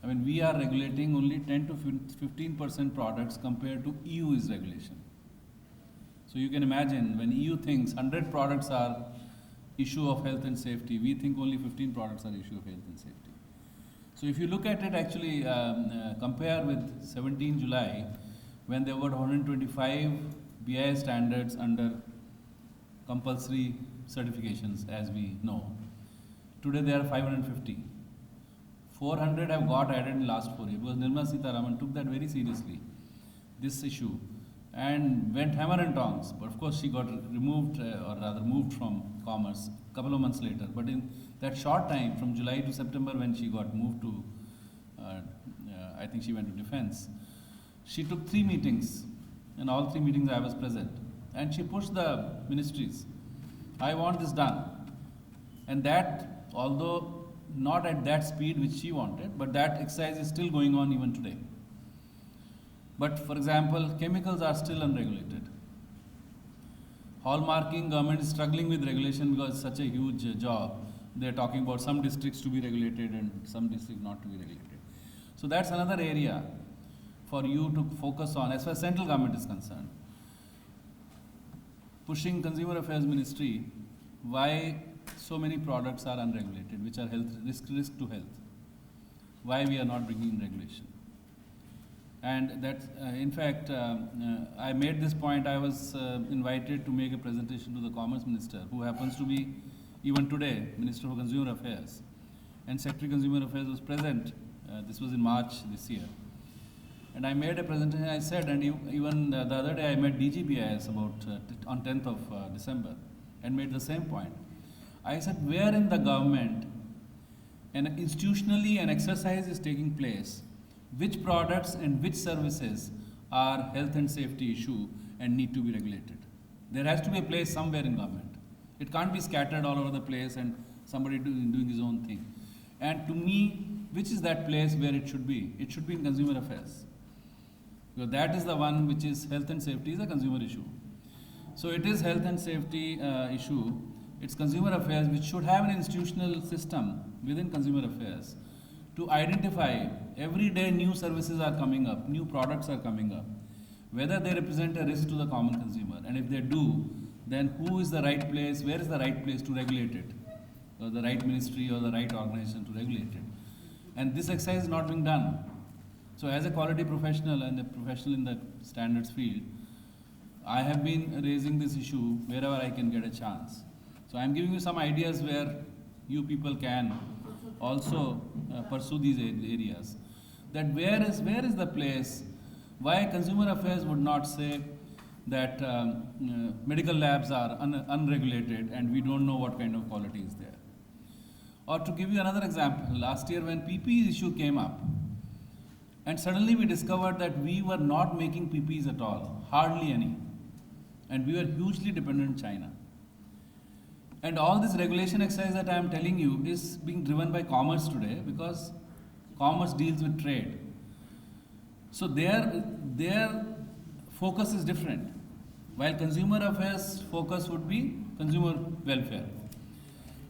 I mean, we are regulating only 10 to 15% products compared to EU's regulation. So you can imagine when EU thinks 100 products are issue of health and safety, we think only 15 products are issue of health and safety. So if you look at it actually, compare with 17 July, when there were 125 BIS standards under compulsory certifications, as we know. Today there are 550. 400 have got added in last 4 years because Nirmala Sitharaman took that very seriously, this issue, and went hammer and tongs. But of course she got removed, or rather moved from commerce a couple of months later. But in that short time, from July to September, when she got moved to, I think she went to defense, she took 3 meetings. In all 3 meetings I was present. And she pushed the ministries. I want this done. And that, although not at that speed which she wanted, but that exercise is still going on even today. But for example, chemicals are still unregulated. Hallmarking, government is struggling with regulation because it's such a huge job. They're talking about some districts to be regulated and some districts not to be regulated. So that's another area for you to focus on as far as central government is concerned. Pushing Consumer Affairs Ministry, why so many products are unregulated, which are risk to health. Why we are not bringing in regulation. And that, in fact, I made this point. I was invited to make a presentation to the Commerce Minister, who happens to be, even today, Minister for Consumer Affairs. And Secretary Consumer Affairs was present. This was in March this year. And I made a presentation, I said, and even the other day I met DGBIS about on 10th of December and made the same point. I said, where in the government and institutionally an exercise is taking place, which products and which services are health and safety issue and need to be regulated. There has to be a place somewhere in government. It can't be scattered all over the place and somebody doing his own thing. And to me, which is that place where it should be? It should be in consumer affairs. Because that is the one which is health and safety is a consumer issue. So it is health and safety issue. It's consumer affairs which should have an institutional system within consumer affairs to identify every day new services are coming up, new products are coming up, whether they represent a risk to the common consumer. And if they do, then who is the right place, where is the right place to regulate it? Or the right ministry or the right organization to regulate it. And this exercise is not being done. So as a quality professional and a professional in the standards field, I have been raising this issue wherever I can get a chance. So I'm giving you some ideas where you people can also pursue these areas. That where is the place, why consumer affairs would not say that medical labs are unregulated and we don't know what kind of quality is there. Or to give you another example, last year when PPE issue came up, and suddenly we discovered that we were not making PPEs at all, hardly any. And we were hugely dependent on China. And all this regulation exercise that I am telling you is being driven by commerce today because commerce deals with trade. So their focus is different. While consumer affairs focus would be consumer welfare.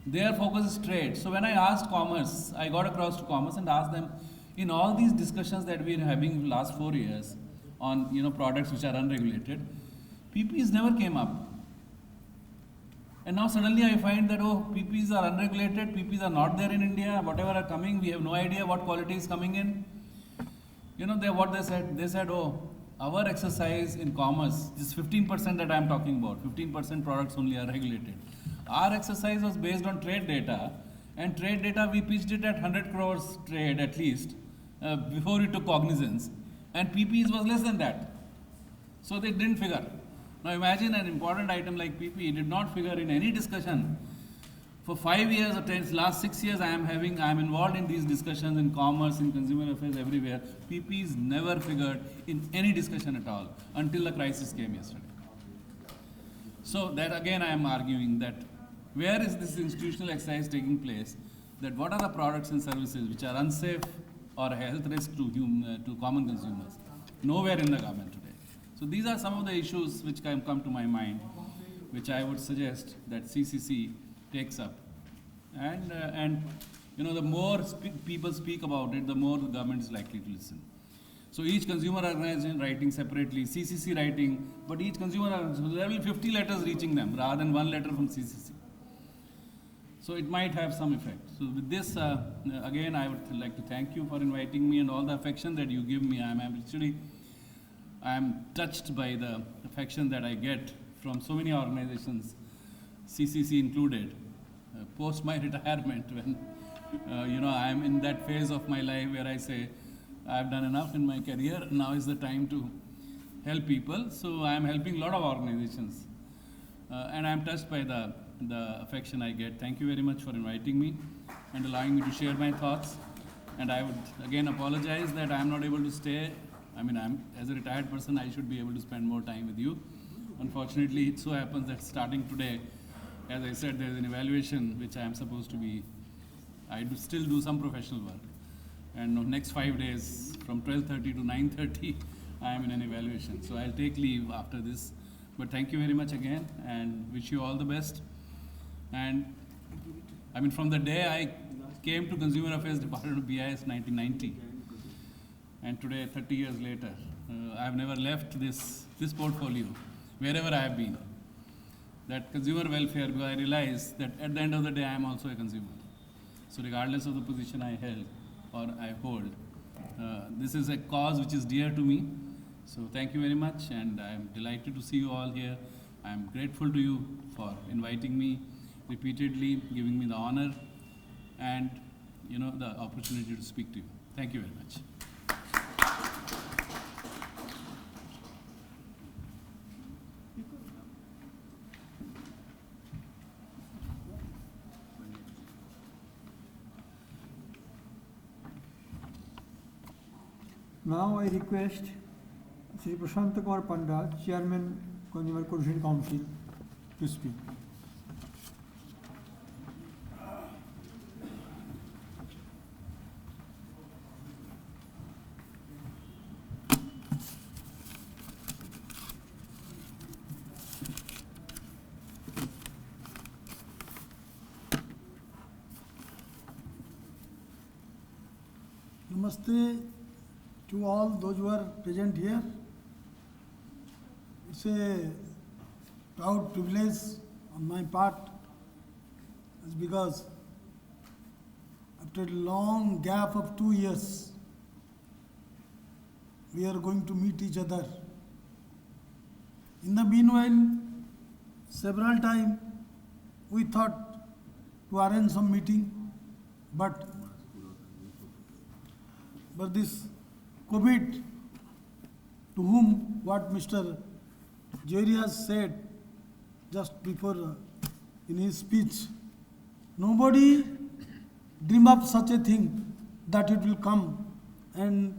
Their focus is trade. So when I asked commerce, I got across to commerce and asked them, in all these discussions that we've been having in the last 4 years on products which are unregulated, PPEs never came up. And now suddenly I find that, PPEs are unregulated, PPEs are not there in India, whatever are coming, we have no idea what quality is coming in. What they said, our exercise in commerce, this 15% that I am talking about, 15% products only are regulated. Our exercise was based on trade data, and trade data we pitched it at 100 crores trade at least, before we took cognizance, and PPEs was less than that. So they didn't figure. Now imagine an important item like PPE did not figure in any discussion. For 5 years or 10, last 6 years I am involved in these discussions in commerce, in consumer affairs, everywhere. PPEs never figured in any discussion at all until the crisis came yesterday. So that again I am arguing that where is this institutional exercise taking place, that what are the products and services which are unsafe or a health risk to common consumers? Nowhere in the government today. So these are some of the issues which come to my mind, which I would suggest that CCC takes up. And You know, the more people speak about it, the more the government is likely to listen. So each consumer organization writing separately, CCC writing, but each consumer, there will be 50 letters reaching them rather than one letter from CCC. So it might have some effect. So with this, again, I would like to thank you for inviting me and all the affection that you give me. I'm touched by the affection that I get from so many organizations, CCC included, post my retirement when, I'm in that phase of my life where I say, I've done enough in my career, now is the time to help people. So I'm helping a lot of organizations. And I'm touched by the affection I get. Thank you very much for inviting me and allowing me to share my thoughts. And I would again apologize that I'm not able to stay. I mean, as a retired person, I should be able to spend more time with you. Unfortunately, it so happens that starting today, as I said, there's an evaluation which I am supposed to be, I do still do some professional work. And next 5 days, from 12:30 to 9:30, I am in an evaluation. So I'll take leave after this. But thank you very much again, and wish you all the best. And I mean, from the day I came to Consumer Affairs Department of BIS 1990, and today, 30 years later, I've never left this portfolio, wherever I have been. That consumer welfare, because I realize that at the end of the day, I am also a consumer. So regardless of the position I held or I hold, this is a cause which is dear to me. So thank you very much, and I am delighted to see you all here. I am grateful to you for inviting me repeatedly, giving me the honor and the opportunity to speak to you. Thank you very much. Now I request Sri Prashant Kumar Panda, Chairman, Consumer Coordination Council, to speak. Namaste to all those who are present here. It's a proud privilege on my part, because after a long gap of 2 years, we are going to meet each other. In the meanwhile, several times we thought to arrange some meeting, but this COVID, to whom what Mr. Johri has said just before in his speech, nobody dream up such a thing that it will come, and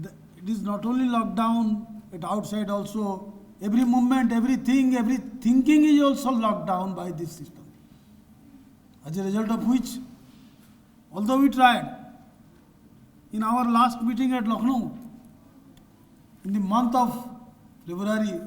it is not only lockdown, at outside also, every movement, everything, every thinking is also locked down by this system. As a result of which, although we tried, in our last meeting at Lucknow, in the month of February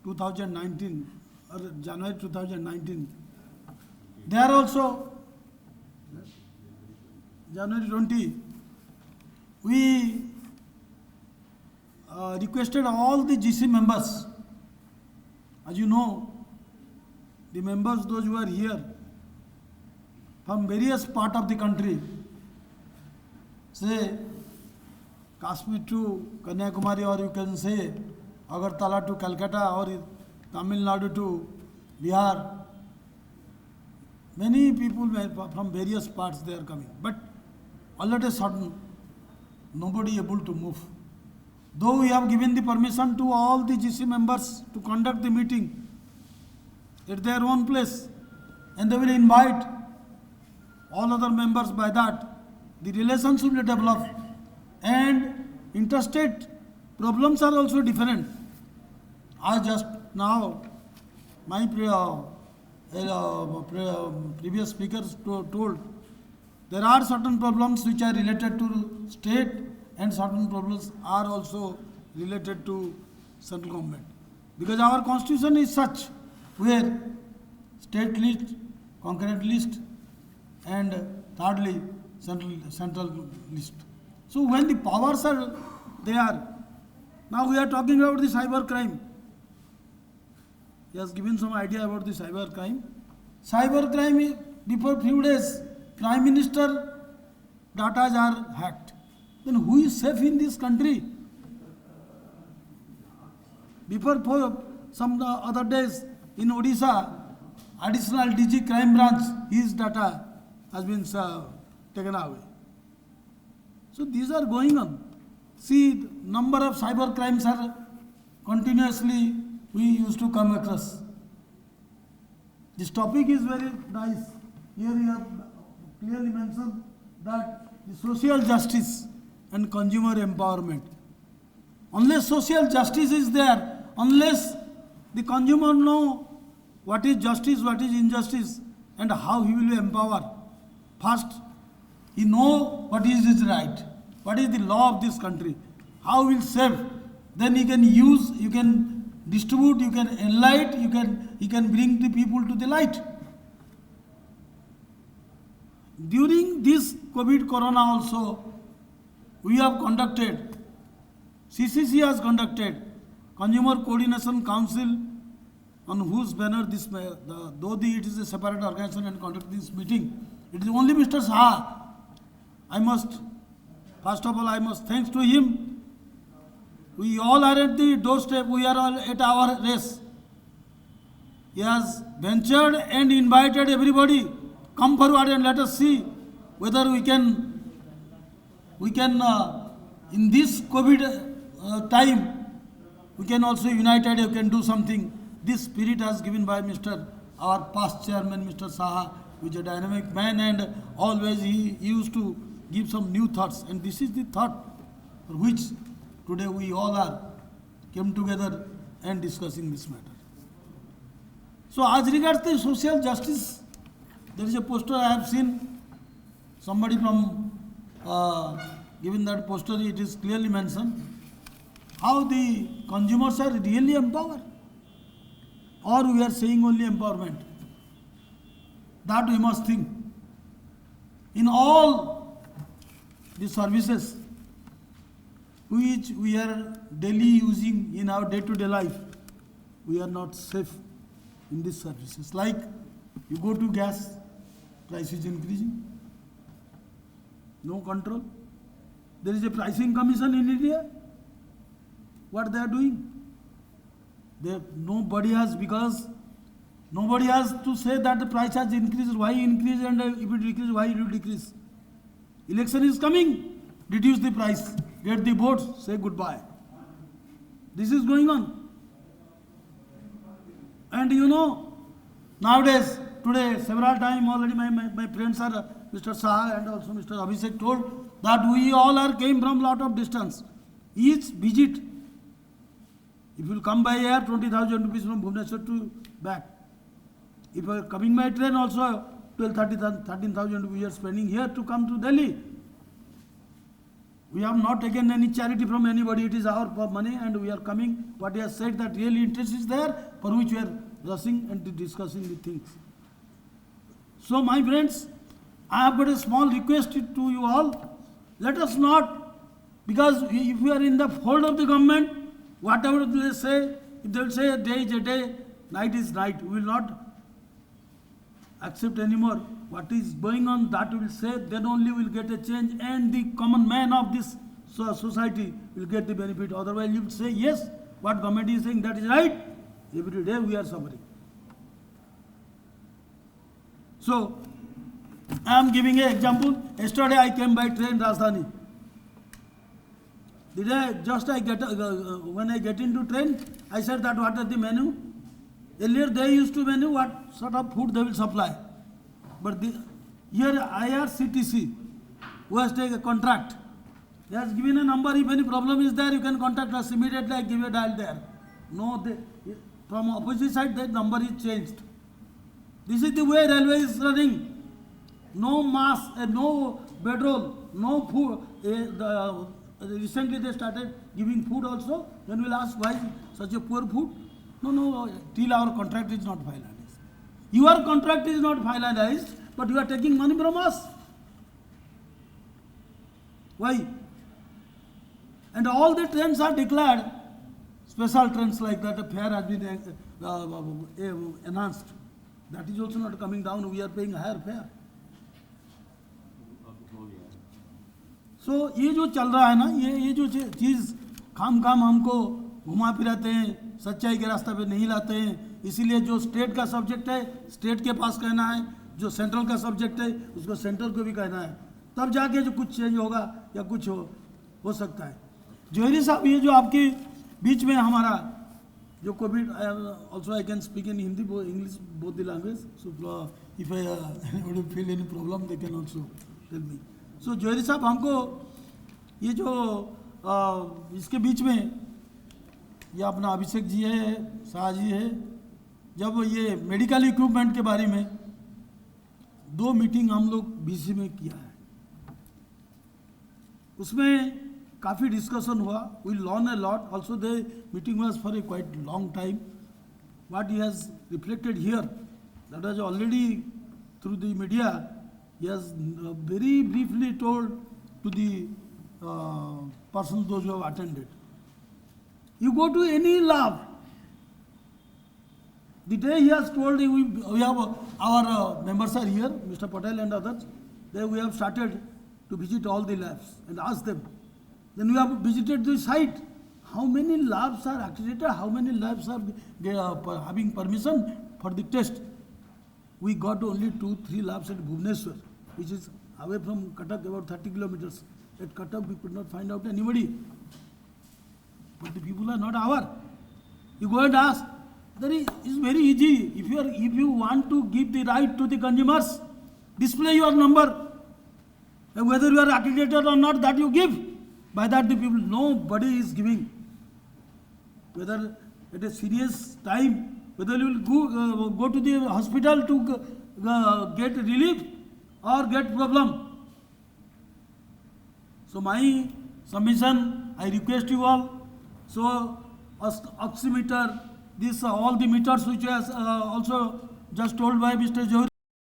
2019 or January 2019, there also, January 20, we requested all the GC members. As you know, the members, those who are here from various parts of the country, say Kashmir to Kanyakumari, or you can say Agartala to Calcutta, or Tamil Nadu to Bihar. Many people from various parts they are coming, but all of a sudden nobody able to move. Though we have given the permission to all the GC members to conduct the meeting at their own place, and they will invite all other members, by that the relationship will develop, and interstate problems are also different. I just now, my previous speakers told, there are certain problems which are related to state, and certain problems are also related to central government. Because our constitution is such, where state list, concurrent list, and thirdly, central list. So when the powers are there, now we are talking about the cyber crime. He has given some idea about the cyber crime. Cyber crime, before few days, Prime Minister data are hacked. Then who is safe in this country? Before some other days in Odisha, additional DG crime branch, his data has been taken away. So these are going on. See, number of cyber crimes are continuously we used to come across. This topic is very nice. Here you have clearly mentioned that the social justice and consumer empowerment. Unless social justice is there, unless the consumer know what is justice, what is injustice, and how he will empower. First, he know what is his right, what is the law of this country, how he will save. Then he can use, you can distribute, you can enlighten, he can bring the people to the light. During this COVID corona also, we have conducted, CCC has conducted Consumer Coordination Council, on whose banner this, though it is a separate organization and conduct this meeting, it is only Mr. Saha. First of all, I must thanks to him. We all are at the doorstep, we are all at our race. He has ventured and invited everybody, come forward and let us see whether we can in this COVID time, we can also united, we can do something. This spirit has given by our past chairman, Mr. Saha, who is a dynamic man, and always he used to give some new thoughts. And this is the thought for which today we all are came together and discussing this matter. So as regards the social justice, there is a poster I have seen, somebody from given that poster, it is clearly mentioned how the consumers are really empowered, or we are saying only empowerment. That we must think. In all the services which we are daily using in our day-to-day life, we are not safe in these services. Like you go to gas, price is increasing, no control. There is a pricing commission in India. What they are doing? Nobody has to say that the price has increased, why increase, and if it decrease, why it will decrease. Election is coming, reduce the price, get the votes, say goodbye. This is going on. And you know, nowadays, today, several times already my friends are, Mr. Saha and also Mr. Abhishek told that we all came from lot of distance. Each visit, if you will come by air, 20,000 rupees from Bhubaneswar to back. If you are coming by train also, 13,000 rupees you are spending here to come to Delhi. We have not taken any charity from anybody, it is our money and we are coming. What he has said that really interest is there, for which we are rushing and discussing the things. So my friends, I have got a small request to you all. Let us not, because if we are in the fold of the government, whatever they say, if they will say a day is a day, night is night, we will not accept anymore. What is going on, that we will say, then only we will get a change and the common man of this society will get the benefit. Otherwise you will say, yes, what government is saying, that is right. Every day we are suffering. So, I am giving an example. Yesterday I came by train Rajdhani. The day when I get into train, I said that what are the menu? Earlier they used to menu what sort of food they will supply. But here IRCTC, who has taken a contract, they has given a number. If any problem is there, you can contact us immediately. I give you a dial there. No, from opposite side that number is changed. This is the way railway is running. No mass, no bedroll, no food. Recently they started giving food also. Then we'll ask why such a poor food. No, till our contract is not finalized. Your contract is not finalized, but you are taking money from us. Why? And all the trains are declared special trains like that. A fare has been announced. That is also not coming down. We are paying higher fare. So ये जो चल रहा है ना, ये जो चीज़ खाम हमको घुमा फिराते हैं, सच्चाई के रास्ते पे नहीं लाते हैं. इसीलिए जो स्टेट का सब्जेक्ट है स्टेट के पास कहना है, जो सेंट्रल का सब्जेक्ट है उसको सेंट्रल को भी कहना है, तब जाके जो कुछ चेंज होगा या कुछ हो सकता है. जोहरी साहब, ये जो आपके बीच में हमारा जो Covid, also I can speak in Hindi, English, both the language. So if I feel any problem they can also tell me. So Johri साहब, हमको ये जो इसके बीच में ये अपना अभिषेक जी है, शाह जी है, जब ये मेडिकल इक्विपमेंट के बारे में 2 मीटिंग हम लोग बीसी में किया है, उसमें काफ़ी डिस्कशन हुआ. We learn a lot. Also the meeting was for a quite long time. What he has reflected here, that was already through the media. He has very briefly told to the persons, those who have attended. You go to any lab, the day he has told, we have our members are here, Mr. Patel and others. There we have started to visit all the labs and ask them. Then we have visited the site. How many labs are accredited? How many labs are having permission for the test? We got only 2-3 labs at Bhubaneswar, which is away from Cuttack about 30 kilometers. At Cuttack we could not find out anybody. But the people are not aware. You go and ask. It's very easy. If you want to give the right to the consumers, display your number. And whether you are accredited or not, that you give. By that the people, nobody is giving. Whether at a serious time, whether you will go to the hospital to get relief or get problem. So my submission, I request you all. So oximeter, this all the meters which was also just told by Mr. Johri.